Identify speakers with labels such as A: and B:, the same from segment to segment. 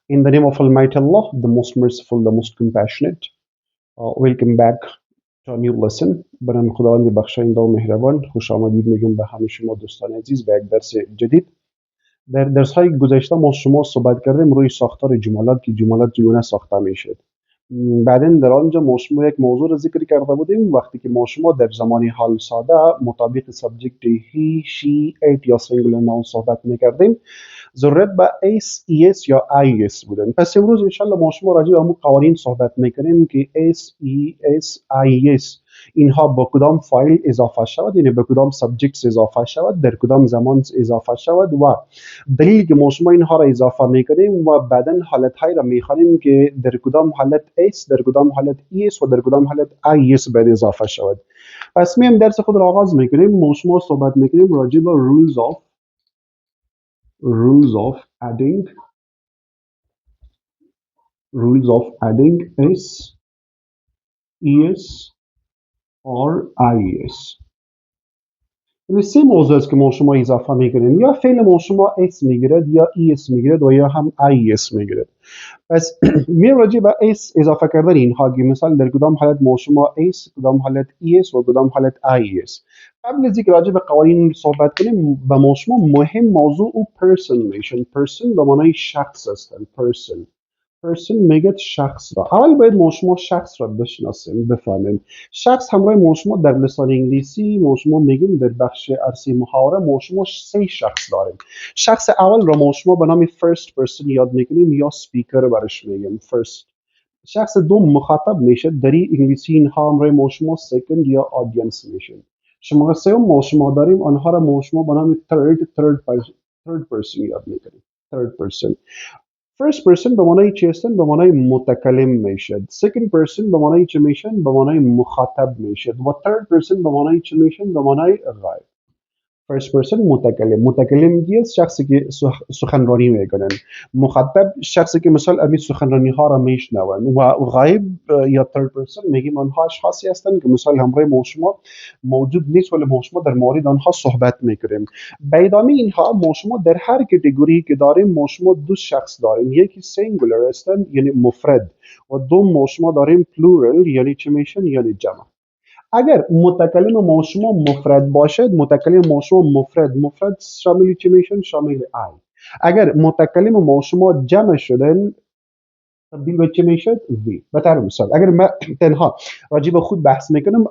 A: In the name of Almighty Allah, the most merciful, the most compassionate. Welcome back to a new lesson. به نام خداوند بخشاینده و مهربان، خوش آمدید میگم به همه شما دوستان عزیز به یک درس جدید. در درس‌های گذشته ما شما صحبت کردیم روی ساختار جملات که جملات چگونه ساخته میشد. بعداً در آنجا ما شما یک موضوع را ذکر کرده بودیم وقتی که ما شما در زمانی حال ساده مطابق سابجکت هی، شی، ایت یا سینگولر ناون صحبت میکردیم ضرورت به اس، ای اس یا آی اس بودن. پس امروز انشالله ما شما راجع به همون قوانین صحبت میکنیم که اس، ای اس، آی اس اینها با کدام فایل اضافه شود، یعنی به کدام سابجکت اضافه شود، در کدام زمان اضافه شود و دلیل که ما شما اینها را اضافه میکنیم و بعدا حالت های را میخوانیم که در کدام حالت اس، در کدام حالت ای اس و در کدام حالت آی اس باید اضافه شود. پس میم درس خود را آغاز میکنیم. ما شما صحبت میکنیم راجع به rules of adding s, es or ies. این سه موضوع است که ما شما اضافه میکنیم. یا فعل ما شما اس میگیرد یا es میگیرد و یا هم ies میگیرد. پس میم راجع به اس اضافه کردن اینها که مثال در کدام حالت ما شما اس، کدام حالت es و کدام حالت ies. قبل از اینکه راجع به قوانین صحبت کنیم به ما شما مهم موضوع او person میشن. person به معنای شخص هستند. person میگه شخص را. اول باید ما شما شخص را بشناسیم، بفهمیم. شخص همراه ما شما در لسان انگلیسی ما شما میگیم در بخش عرصه محاوره ما شما سه شخص داریم. شخص اول را ما شما به نام first person یاد میکنیم یا speaker برش میگیم first. شخص دوم مخاطب میشه. در انگلیسی اینها همراه ما شما second یا audience میشن. شما سوم ما شما داریم آنها را ما شما به نام third person یاد میکنیم. third person. First person به معنای چی هستن؟ به معنای متکلم میشد. Second person به معنای چی میشن؟ به معنای مخاطب میشد. و third person به معنای چی میشن؟ به معنای غایب. First person متکلم کیست؟ شخصی که سخنرانی میکنن. مخاطب شخصی که مثلا امی سخنرانی ها را میشنون. و غایب یا third person میگیم آنها اشخاصی هستند که مثلا همراه ما شما موجود نیست ولی ما شما در مورد آنها صحبت میکنیم. به ادامه اینها ما شما در هر کاتگوری که داریم ما شما دو شخص داریم. یکی سینگولر هستند یعنی مفرد و دو ما شما داریم پلورال یعنی چی میشن؟ یعنی جمع. اگر متکلم ما شما مفرد باشد، متکلم ما شما مفرد شامل چی میشن؟ شامل آی. اگر متکلم ما شما جمع شدن تبدیل به چی میشد؟ وی. به طور مثال اگر من تنها راجع به خود بحث میکنم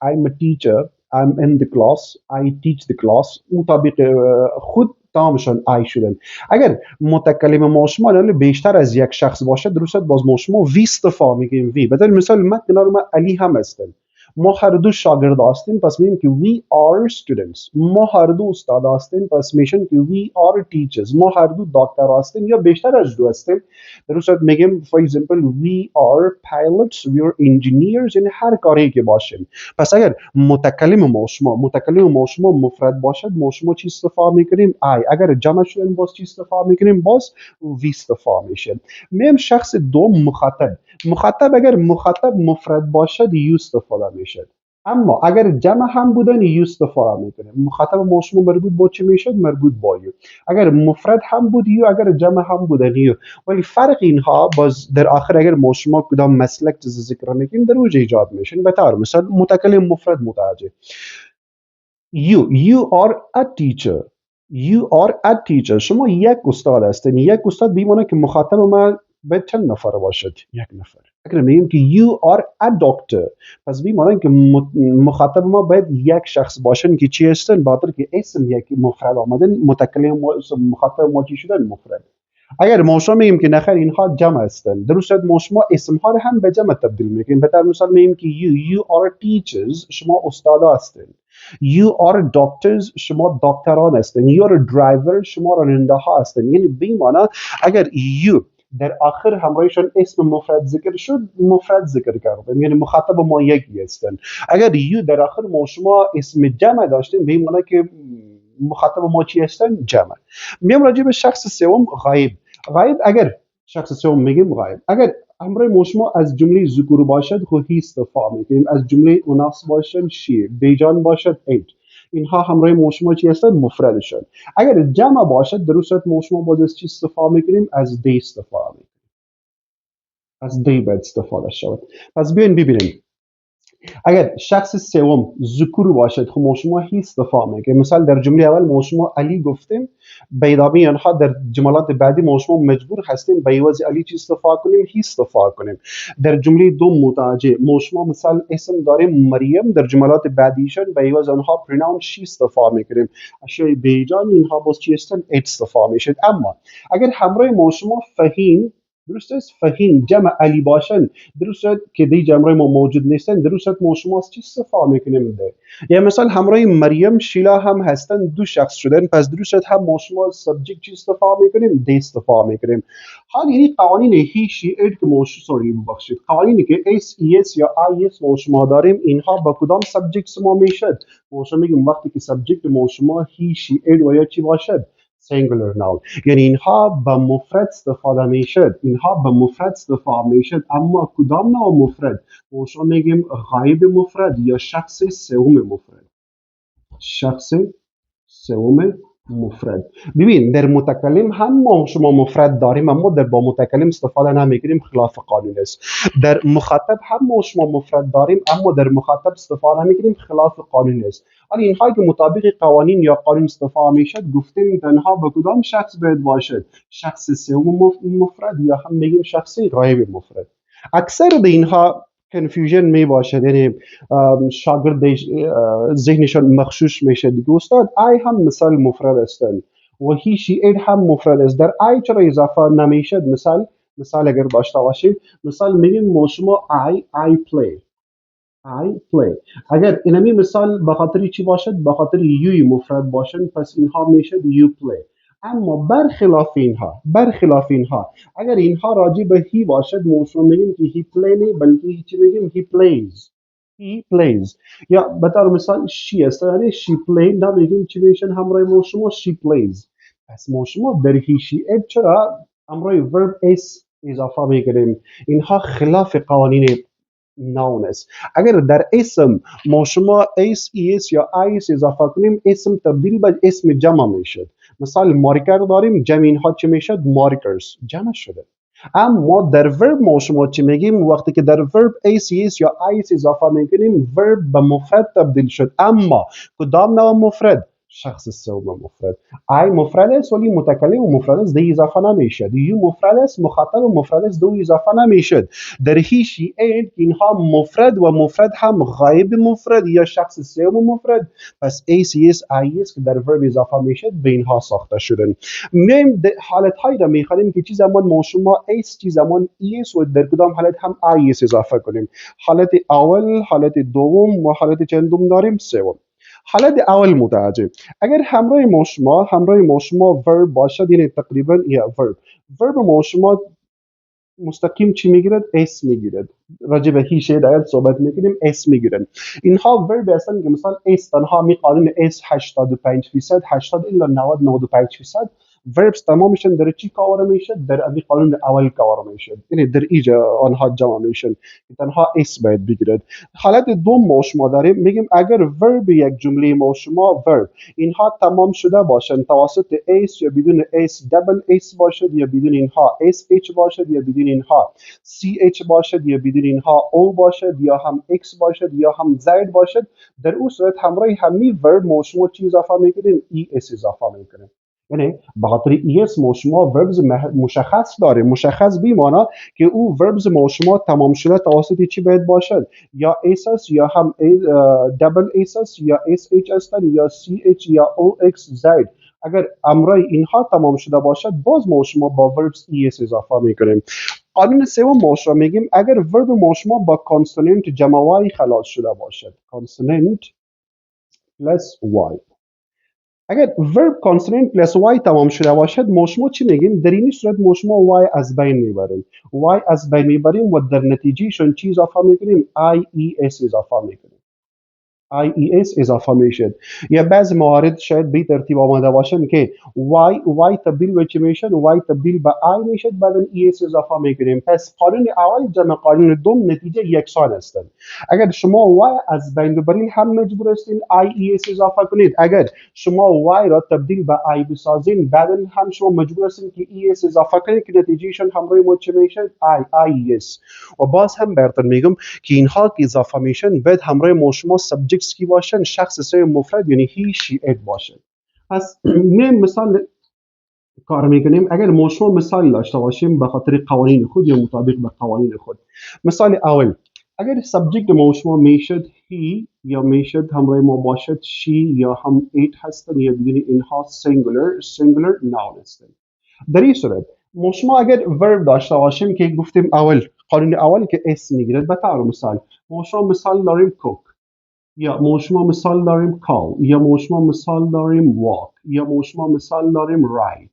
A: I'm a teacher, I'm in the class, I teach the class، مطابق خود تمامشان آی شدن. اگر متکلم ما شما بیشتر از یک شخص باشد درست باز ما شما وی استفاده میگیم وی. به طور مثال من کنار من علی هم هستم. ما هر دو شاگرد هستیم پس میگیم که we are students. ما هر دو استاد هستیم پس میشن که we are teachers. ما هر دو دکتر هستیم یا بیشتر از دو هستیم در صورت میگیم for example we are pilots, we are engineers. یعنی هر کاری که باشیم. پس اگر متکلم ما شما مفرد باشد ما شما چی استفاده میکنیم؟ I. اگر جمع شدن باز چی استفاده میکنیم؟ باز we استفاده میشه. میم شخص دوم مخاطب اگر مخاطب مفرد باشد یو استفاده میشد. اما اگر جمع هم بودن یو استفاده میکنه. مخاطب ما شما مربوط با چی میشد؟ مربوط با یو. اگر مفرد هم بود یو، اگر جمع هم بودن یو. ولی فرق اینها باز در آخر اگر ما شما کدام مسلک ذکر میکنیم در اوج ایجاد میشن. به طور مثال متکلم مفرد متوجه. You are a teacher. You are a teacher. شما یک استاد هستین. یک استاد بیمونه که مخاطب ما باید چند نفر باشد؟ یک نفر. اگر میگیم که you are a doctor پس بیمونه که مخاطب ما باید یک شخص باشن که چی هستن؟ بخاطر که اسم یک مفرد آمدن متکلم مخاطب ما چی شدن؟ مفرد. اگر ما شما میگیم که نخیر اینها جمع هستند در صورت ما شما اسم ها رو هم به جمع تبدیل میکنیم. به طور مثال میگیم که you are teachers شما استادا هستند. You are doctors شما دکتران هستند. You are a driver شما راننده ها هستند. یعنی بیمانه اگر you در آخر همراهشان اسم مفرد ذکر شد مفرد ذکر کردن یعنی مخاطب ما یکی هستند. اگر you در آخر ما شما اسم جمع داشتین بیمانه که مخاطب ما چی هستن؟ جمع. میام راجع به شخص سوم غایب. اگر شخص سوم میگیم غایب اگر همراه ما شما از جمله ذکور باشد خود هی استفاده میکنیم. از جمله اناث باشد شی، بیجان باشد ایت. اینها همراه ما شما چی هستن؟ مفردشان. اگر جمع باشد در صورت ما شما باز از چی استفاده میکنیم؟ از دی استفاده میکنیم. از دی باید استفاده شود. پس بیاین ببینیم اگر شخص سوم ذکور باشد خب ما شما هی استفاده میگه. مثال در جمله اول ما شما علی گفتیم، به ادامه آنها در جملات بعدی ما شما مجبور هستیم به عوض علی چی استفاده کنیم؟ هی استفاده کنیم. در جمله دوم متوجه ما شما مثال اسم داریم مریم، در جملات بعدیشان به عوض آنها پروناون شی استفاده میکنیم. اشیاء بیجان اینها باز چی هستن؟ ایت استفاده میشد. اما اگر همراه ما شما فهیم، درست است، فهیم جمع علی باشن، درست که دی جمع ما موجود نیستن، درست ما شما از چی استفاده میکنیم ده؟ یا مثلا همراه مریم شیلا هم هستن، دو شخص شدن، پس درست هم ما شما از سابجکت چی استفاده میکنیم؟ دی استفاده میکنیم. حال یعنی قوانین هی شی اید که ما سوری ببخشید، قوانینی که اس ای اس یا آی اس ما شما داریم اینها با کدام سابجکت ما میشد؟ ما شما میگیم وقتی که سابجکت ما شما هی شی اید و یا چی باشد؟ singular noun. یعنی اینها به مفرد استفاده میشد، اینها به مفرد استفاده میشد. اما کدام نوع مفرد؟ ما شما میگیم غایب مفرد یا شخص سوم مفرد. شخص سوم مفرد. ببین در متکلم هم ما شما مفرد داریم اما در با متکلم استفاده نمیکنیم، خلاف قانون است. در مخاطب هم ما شما مفرد داریم اما در مخاطب استفاده نمیکنیم، خلاف قانون است. ولی اینها که مطابق قوانین یا قانون استفاده میشد گفتیم تنها به کدام شخص باید باشد؟ شخص سوم مفرد یا هم میگیم شخص غایب مفرد. اکثر به اینها کنفیوژن می باشد، یعنی شاگرد ذهنشان مخشوش میشه دیگه استاد آی هم مثال مفرد هستند و هی شی اید هم مفرد است، در آی چرا اضافه نمیشد؟ مثال اگر داشته باشیم، مثال میگیم ما شما I play. اگر اینمی مثال به خاطر چی باشد؟ به خاطر یوی مفرد باشد پس اینها میشد you play. اما برخلاف اینها اگر اینها راجع به هی باشد ما شما میگیم که he play نه بلکه چی میگیم he plays. یا به طور مثال she است، یعنی she played نمیگیم چی میشن همراه ما شما she plays. پس ما شما در هی شی اد چرا همراه verb s اضافه میکنیم؟ اینها خلاف قوانین noun است. اگر در اسم ما شما اس ای اس یا آی اس اضافه کنیم اسم تبدیل به اسم جمع میشد. مثال مارکر داریم، جمع اینها چی میشد؟ مارکرز، جمع شده. اما در ورب ما شما چی میگیم؟ وقتی که در ورب اس یا آیس اضافه میکنیم ورب به مفرد تبدیل شد. اما کدام نوع مفرد؟ شخص سوم مفرد. آی مفرد است ولی متکلم و مفرد است، دی اضافه نمیشد. یو مفرد است، مخاطب و مفرد است، دو اضافه نمیشد. در هیشی این اینها مفرد و مفرد هم غایب مفرد یا شخص سوم مفرد. پس ACS IS که در ورب اضافه میشد به اینها ساخته شدن. میم حالت هایی را میخوانیم که چی زمان ما شما اس چی زمان ES و در کدام حالت هم IS اضافه کنیم. حالت اول، حالت دوم و حالت چندم داریم؟ سوم. حالت اول متوجه، اگر همراه ما شما ورب باشد، یعنی تقریبا یا ورب ما شما مستقیم چی میگیرد؟ اس میگیرد. راجع به هیچ در صحبت میکنیم اس میگیرن. اینها ورب هستن که مثلا اس تنها می قانون اس 85%، 80 الا 95% verbs تمامشون در چی کار میشه؟ در این قانون اول کار میشه، یعنی در اینجا آنها جمع میشن تنها اس باید بگیرد. حالت دوم ما شما داریم میگیم اگر ورب یک جمله ما شما ورب اینها تمام شده باشن توسط اس یا بدون اس، دبل اس باشد یا بدون اینها اس اچ باشد یا بدون اینها سی اچ باشد یا بدون اینها او باشد یا هم اکس باشد یا هم زید باشد، در اون صورت همراه همین ورب ما شما چی اضافه میکنیم؟ ای اس اضافه میکنیم. یعنی به خاطر ایس ما شما وربز مشخص داریم، مشخص بیمانا که او وربز ما شما تمام شده توسط چی باید باشد؟ یا اس یا هم دبل اس یا اس اچ هستن یا سی اچ یا او اکس زید. اگر امرای اینها تمام شده باشد باز ما شما با وربز اس اضافه میکنیم. قانون سوم ما شما میگیم اگر ورب ما شما با کانسوننت جمع وای خلاص شده باشد، کانسوننت پلس وای. اگر ورب کانسوننت پلس وای تمام شده باشد ما شما چی میگیم؟ در این صورت ما شما وای از بین میبریم، وای از بین میبریم و در نتیجهشون چی اضافه میکنیم؟ آی ای اس اضافه میکنیم. IES اضافه میشد. یا بعض موارد شاید به ترتیب آمده باشن که y تبدیل به چی میشد؟ y تبدیل به I میشد، بعدا ES اضافه میکنیم. پس قانون اول جمع قانون دوم نتیجه یکسان هستند. اگر شما y از بین ببرین هم مجبور هستین IES اضافه کنید. اگر شما y را تبدیل به I بسازین بعدا هم شما مجبور هستین که ES اضافه کنید که نتیجهشون همراه ما چی میشد؟ IES. و باز هم براتون میگم که اینها که اضافه میشن باید همراه ما شما سابجکتس کی باشن؟ شخص اسم مفرد یعنی هی شی ات باشن. پس میم مثال کار میکنیم. اگر ما شما مثال داشته باشیم به خاطر قوانین خود یا مطابق به قوانین خود. مثال اول، اگر سابجکت ما شما میشد هی یا میشد همراه ما باشد شی یا هم ایت هستن یا بدون اینها سینگولر ناون هستن. در این صورت ما شما اگر ورب داشته باشیم که گفتیم اول قانون اول که اسم میگیرد، به طور مثال ما شما مثال داریم کوک، یا ما شما مثال داریم کال، یا ما شما مثال داریم واک، یا ما شما مثال داریم رایت.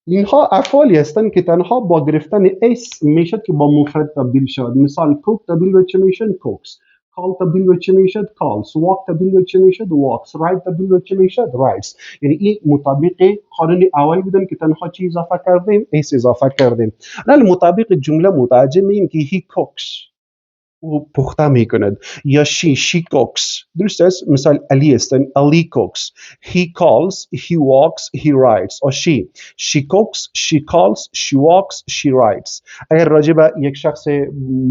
A: اینها افعالی هستند که تنها با گرفتن اسم میشد که با مفرد تبدیل شد. مثال کوک تبدیل به چه میشد؟ کوکس. کال تبدیل به چه میشد؟ کالز. واک تبدیل به چه میشد؟ واکس. رایت تبدیل به چه میشد؟ رایتس. یعنی این مطابق قانون اول بودن که تنها چی اضافه کردیم؟ اس اضافه کردیم. الان مطابق جمله متعجب میگیم که هی کوکس او پخته میکند، یا شی کوکس. درست است؟ مثال علی است، علی کوکس. he calls, he walks, he writes. or she cooks, she calls, she walks, she writes. اگر راجع به یک شخص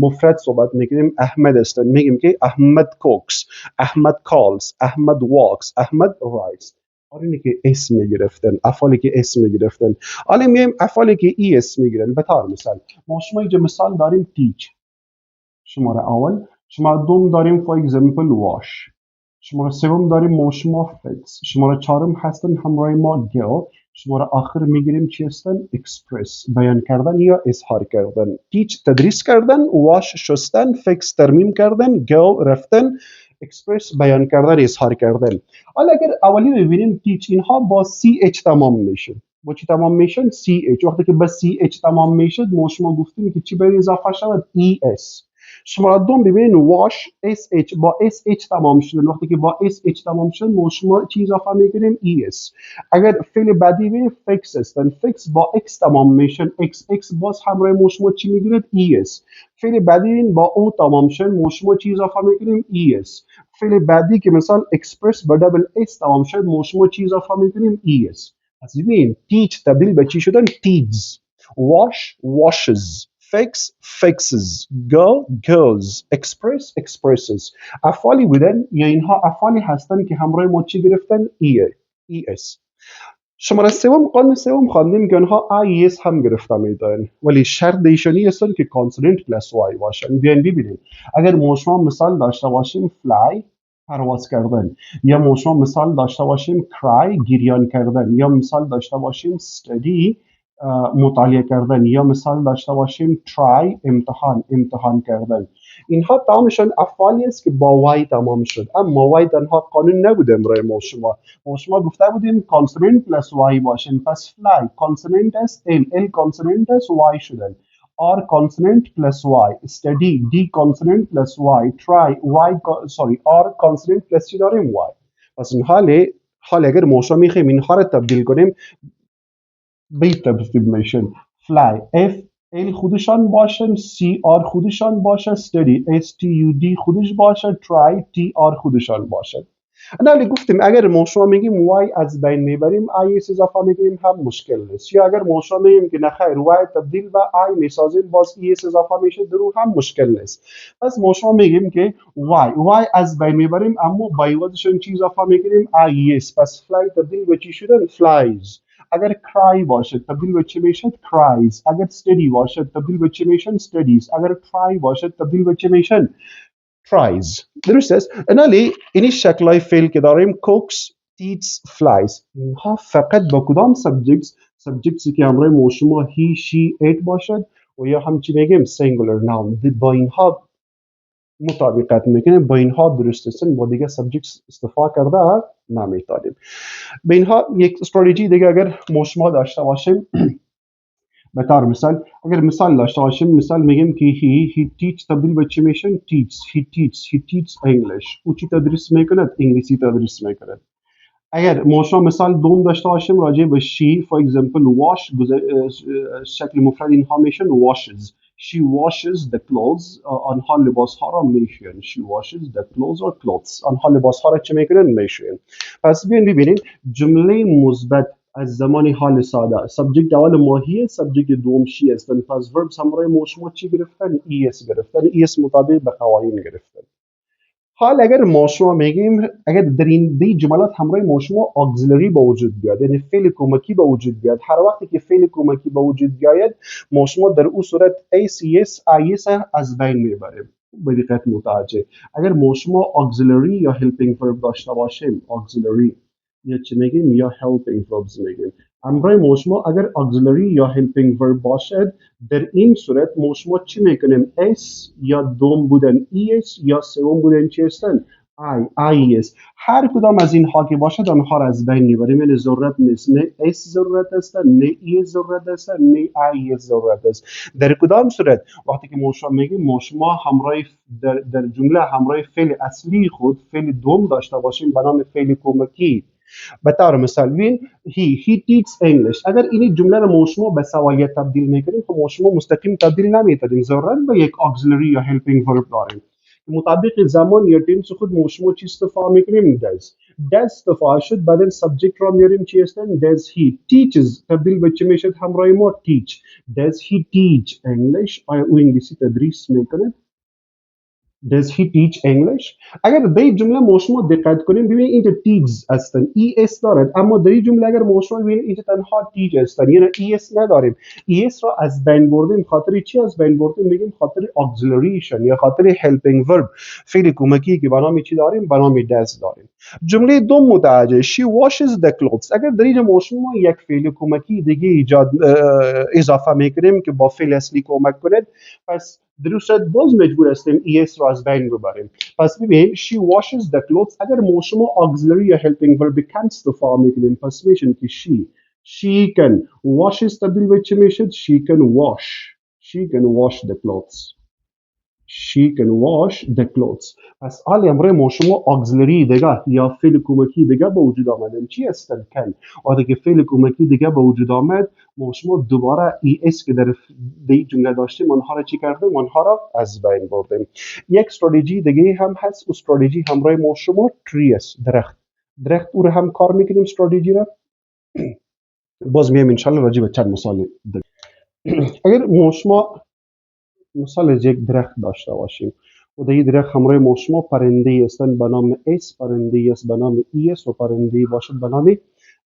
A: مفرد صحبت میکنیم احمد است، میگیم که احمد cooks, احمد calls, احمد walks, احمد writes. اینه که اسم میگرفتن، افعالی که اسم میگرفتن. حالا میایم افعالی که ای اسم میگیرن. به طور مثال ما شما اینجا مثال داریم teach، شماره اول. شماره دوم داریم for example wash. شماره سوم داریم ما شما fix. شماره چهارم هستن همراه ما go. شماره آخر میگیریم چی هستن؟ express، بیان کردن یا اظهار کردن. teach تدریس کردن، wash شستن، fix ترمیم کردن، go رفتن، express بیان کردن، اظهار کردن. حالا اگر اولی ببینیم teach، اینها با ch تمام میشه. با چی تمام میشن؟ ch. وقتی که با ch تمام میشد ما شما گفتیم که چی باید اضافه شود؟ es. شماره دوم ببینید واش sh با sh تمام شدن. وقتی که با sh تمام شد ما شما چی اضافه میکنیم؟ es. اگر فعل بعدی ببینید فیکس هستن، فیکس با x تمام میشن، x باز همراه ما شما چی میگیرید؟ es. فعل بعدی با او تمام شد ما شما چی اضافه میکنیم؟ es. فعل بعدی که مثلا express با دبل s تمام شد ما شما چی اضافه میکنیم؟ es. پس ببین teach تبدیل به چی شدن؟ teaches. wash washes. fix fixes. go goes. express expresses. افعالی بودن یا اینها افعالی هستند که همراه ما چی گرفتن؟ es. شماره سوم، قانون سوم خواندیم که آنها IES هم گرفته میدن، ولی شرط ایشانی هستند که کانسوننت پلس y باشن. بیاین ببینیم. اگر ما شما مثال داشته باشیم fly پرواز کردن، یا ما شما مثال داشته باشیم cry گریان کردن، یا مثال داشته باشیم study مطالعه کردن، یا مثال داشته باشیم try امتحان کردن. اینها تمامشون افعالی است که با وای تمام شد. اما وای تنها قانون نبوده برای ما شما گفته بودیم کانسوننت پلس وای باشن. پس fly کانسوننت است، ال کانسوننت است، وای شدن. R consonant plus Y. Study D consonant plus Y. Try R consonant plus چی داریم؟ Y. پس این حال اگر ما شما میخوایم اینها را تبدیل کنیم به ترتیب میشن. fly F L خودشان باشن، C R خودشان باشه، study S T U D خودش باشه، try T R خودشان باشه. انا گفتیم اگر ما شما میگیم y از بین میبریم i اضافه میگیم هم مشکل نیست، یا اگر ما شما میگیم که نخیر y تبدیل به i میسازیم باز es اضافه میشه درو هم مشکل نیست. پس ما شما میگیم که y از بین میبریم اما با عوضشون چی اضافه میگیریم؟ is. پس fly تبدیل به چی شدن؟ flies. اگر cry باشد تبدیل به چی میشد؟ cries. اگر study باشد تبدیل به چی میشن؟ studies. اگر try باشد تبدیل به چی میشن؟ tries. درست است؟ انالی اینی شکلای فعل که داریم cooks, teach, flies. اینها فقط با کدام سابجکتسی که همراه ما شما he, she, it باشد و یا همچی میگیم singular noun. با اینها مطابقت میکنیم، با اینها درست هستن، با دیگه سابجکت استفاده کرده نمیتونیم. به اینها یک استراتژی دیگه اگر ما شما داشته باشیم به طور مثال اگر مثال داشته باشیم، مثال میگیم که he teach تبدیل به چی میشه؟ he teach English. او چی تدریس میکند؟ انگلیسی تدریس میکند. اگر ما شما مثال دوم داشته باشیم راجع به she for example wash شکل مفرد اینها میشن washes. she washes the clothes. آنها لباس ها را میشوین. she washes the clothes or clothes. آنها لباس ها را چه میکنن؟ میشوین. پس بیاین ببینید جمله مثبت از زمان حال ساده سابجکت اول ماهیه، سابجکت دوم شی هستن. پس verbs همراه ما شما چی گرفتن؟ es گرفتن. es مطابق به قوانین گرفتن. حال اگر ما شما میگیم اگر در این دی جملات همراه ما شما اگزیلری به وجود بیاد، یعنی فعل کمکی به وجود بیاد، هر وقتی که فعل کمکی به وجود بیاید ما شما در اون صورت ACS IS از بین میبریم. به دقت متوجه. اگر ما شما اگزیلری یا هلپینگ ورب داشته باشیم، اگزیلری یا چی میگیم یا هلپینگ وربز میگیم، همراه ما شما اگر اگزیلری یا هلپینگ ورب باشد در این صورت ما شما چی میکنیم؟ اس یا دوم بودن اس یا سوم بودن چی هستن؟ آی اس. هر کدام از اینها که باشد آنها را از بین میبریم. یعنی ضرورت نیست نه اس ضرورت است نه ای ضرورت است نه آی اس ضرورت است. در کدام صورت وقتی که ما شما میگیم ما شما همراه در جمله همراه فعل اصلی خود فعل دوم داشته باشیم به نام فعل کمکی. به طور مثال ببین he teaches English. اگر این جمله رو ما شما به سوالیت تبدیل میکنیم خب ما شما مستقیم تبدیل نمیتونیم، ضرورت به یک auxiliary یا helping verb داریم. مطابق زمان یا تنس خود ما شما چی استفاده میکنیم؟ does استفاده شد، بعدن سابجکت را میاریم چی هستن؟ does he teaches تبدیل به چی میشد همراه ما؟ teach. does he teach English؟ آیا او انگلیسی تدریس میکنه؟ Does he teach English؟ اگر به این جمله ما شما دقت کنیم ببینید اینجا teach هستن ای اس دارد، اما در این جمله اگر ما شما ببینید اینجا تنها teach هستن یعنی ای اس نداریم. ای اس را از بین بردیم. خاطر چی از بین بردیم؟ میگیم خاطر auxiliaryشن یا خاطر helping verb، فعل کمکی که به نام چی داریم؟ به نام does داریم. جمله دوم متوجه she washes the clothes. اگر در اینجا ما شما یک فعل کمکی دیگه اضافه میکنیم که با فعل اصلی کمک کنه، پس در صورت باز مجبور هستیم es را از بین ببریم. پس ببین she washes the clothes. اگر ما شما auxiliary یا helping verb can استفاده میکنیم پس میشن که she can washes تبدیل به چی میشد؟ she can wash the clothes. she can wash the clothes. پس حالی امروز ما شما auxiliary دیگه یا فعل کمکی دیگه به وجود آمدن چی هستن؟ can. وقتی که فعل کمکی دیگه به وجود آمد ما شما دوباره ای اس که در جمله داشتیم آنها را چی کردیم؟ آنها را از بین بردیم. یک استراتژی دیگه هم هست. و استراتژی همراه ما شما تری است، درخت او را هم کار میکنیم استراتژی را. باز میایم انشالله راجع به چند مثال دیگه. اگر ما شما مثال از یک درخت داشته باشیم و در این درخت همراه ما شما پرنده هستند به نام اس، پرنده است به نام ای اس و پرنده باشد به نام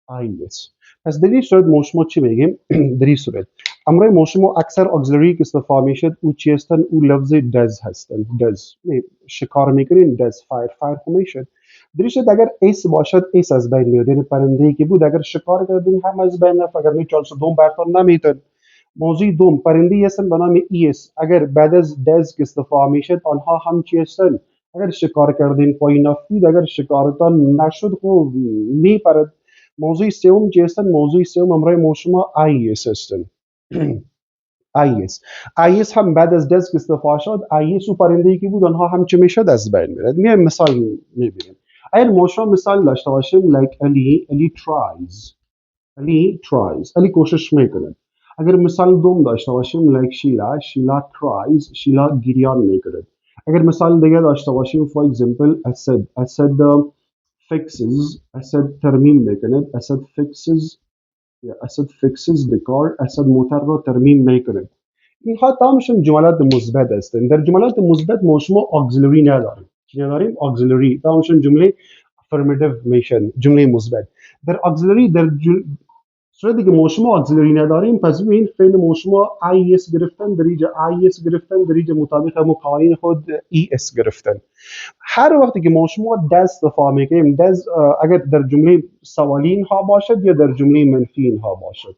A: آی اس. پس در این صورت ما شما چی میگیم؟ در این صورت همراه ما شما اکثر auxiliary که استفاده میشد او چی هستند؟ او لفظ does هستند. does شکار میکنین does فایر میشد. در این صورت اگر اس باشد اس از بین میاد، یعنی پرنده ای که بود اگر شکار کردین هم از بین رفت، اگر نه چانس دوم برتون نمیتون. موضوع دوم پرنده هستن به نام ایس. اگر بعد از دز که استفاده میشد آنها هم چی هستن؟ اگر شکار کردین پایین افتید، اگر شکارتان نشد خب میپرد. موضوع سوم چی هستن؟ موضوع سوم همراه ما شما آی اس هستن. آی اس هم بعد از دز که استفاده شد آی اس و پرنده ای که بود آنها هم چی میشد؟ از بین میرد. میایم مثال میبینیم. اگر ما شما مثال داشته باشیم like علی tries علی کوشش میکنه. اگر مثال دوم داشته باشیم like شیلا tries شیلا گریان میکند. اگر مثال دیگه داشته باشیم for example اسد اسد ترمیم میکند. اسد fixes the car. اسد موتر را ترمیم میکند. اینها تمامشون جملات مثبت هستند. در جملات مثبت ما شما auxiliary نداریم. چی نداریم؟ auxiliary. تمامشون جمله affirmative میشن، جمله مثبت. در auxiliary در صورتی که ما شما auxiliary نداریم پس ببین فعل ما شما IS گرفتن، در اینجا IS گرفتن، در اینجا مطابق همون قوانین خود ES گرفتن. هر وقتی که ما شما does استفاده میکنیم does اگر در جمله سوالی اینها باشد یا در جمله منفی اینها باشد،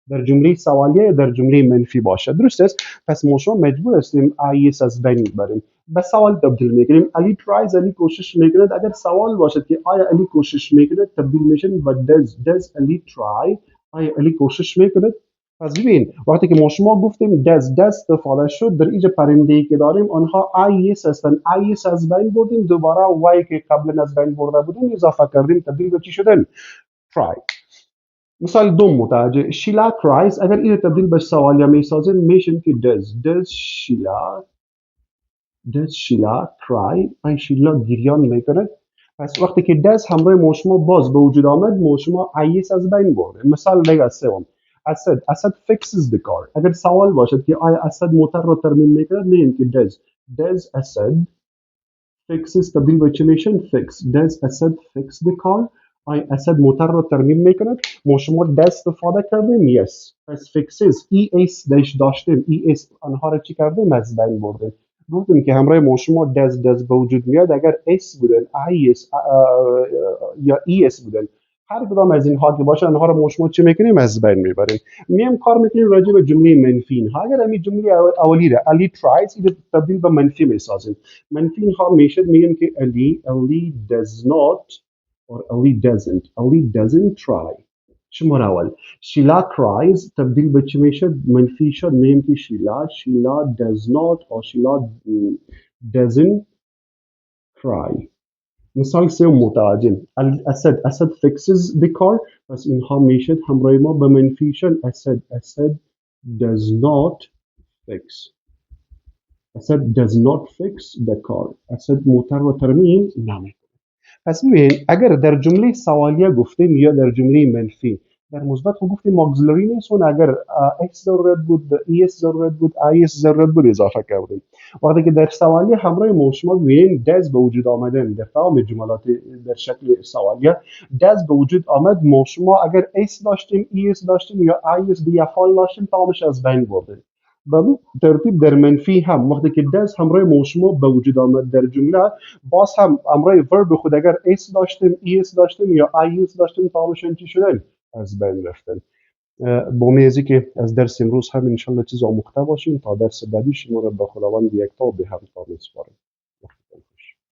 A: در جمله سوالیه یا در جمله منفی باشد، درست است. پس ما شما مجبور هستیم IS از بین میبریم، به سوال تبدیل میکنیم. علی tries علی کوشش میکند. اگر سوال باشد که آیا علی کوشش میکند تبدیل میشن و does علی try آیا علی کوشش میکند؟ پس ببین وقتی که ما شما گفتیم دز استفاده شد در اینجا پرنده ای که داریم آنها ایس هستن، ایس از بین بردیم، دوباره وای که قبلا از بین برده بودیم اضافه کردیم، تبدیل به چی شدن؟ ترای. مثال دوم متوجه شیلا کرایز، اگر این تبدیل به سوالیه میسازیم میشن که دز شیلا کرای، این شیلا گریان میکند. پس وقتی که دز همراه موشما باز به وجود آمد موشما ایس از بین برده. مثال دیگه سوم اسد fixes the car. اگر سوال باشد که آیا اسد موتر رو ترمیم میکند میگیم که دز اسد fixes تبدیل به چی میشن؟ fix. does اسد fix the car؟ آیا اسد موتر رو ترمیم میکند؟ ما شما دز استفاده کردیم yes. پس fixes es داشتیم es آنها رو چی کردیم؟ از بین بردیم. گفتیم که همراه ما شما دز به وجود میاد اگر اس بودن is یا es بودن هر کدام از اینها که باشه آنها رو ما شما چی میکنیم؟ از بین میبریم. میم کار میکنیم راجع به جمله منفی اینها. اگر همین جمله اولی را علی tries اینو تبدیل به منفی میسازیم. منفی اینها میشد میگیم که Ali does not or Ali doesn't try. شماره اول شیلا cries تبدیل به چی میشد؟ منفی شد میگیم که شیلا does not or شیلا doesn't try. مثال سوم متوجه اسد fixes the car. پس اینها میشد همراه ما به منفی شد اسد does not fix. اسد does not fix the car. اسد موتر رو ترمیم نمیکنه. پس ببین اگر در جمله سوالیه گفتیم یا در جمله منفی در مثبت خب گفتیم auxiliary نیست اون اگر x ضرورت بود es ضرورت بود is ضرورت بود اضافه کردیم. وقتی که در سوالیه همراه ما شما ببینیم دز به وجود آمدن در تمام جملات در شکل سوالیه دز به وجود آمد ما شما اگر s داشتیم es داشتیم یا is یا فایل داشتیم تمامش از بین بردیم. به همین ترتیب در منفی هم وقتی که دز همراه ما شما به وجود آمد در جمله باز هم امرای ورب خود اگر اس داشتیم es داشتیم یا is داشتیم تمامشون چی شدن؟ از بین رفتن. با امیدی که از درس امروز هم انشالله چیز آموخته باشین تا درس بعدی شما را به خداوند یکتا به همتا میسپارم.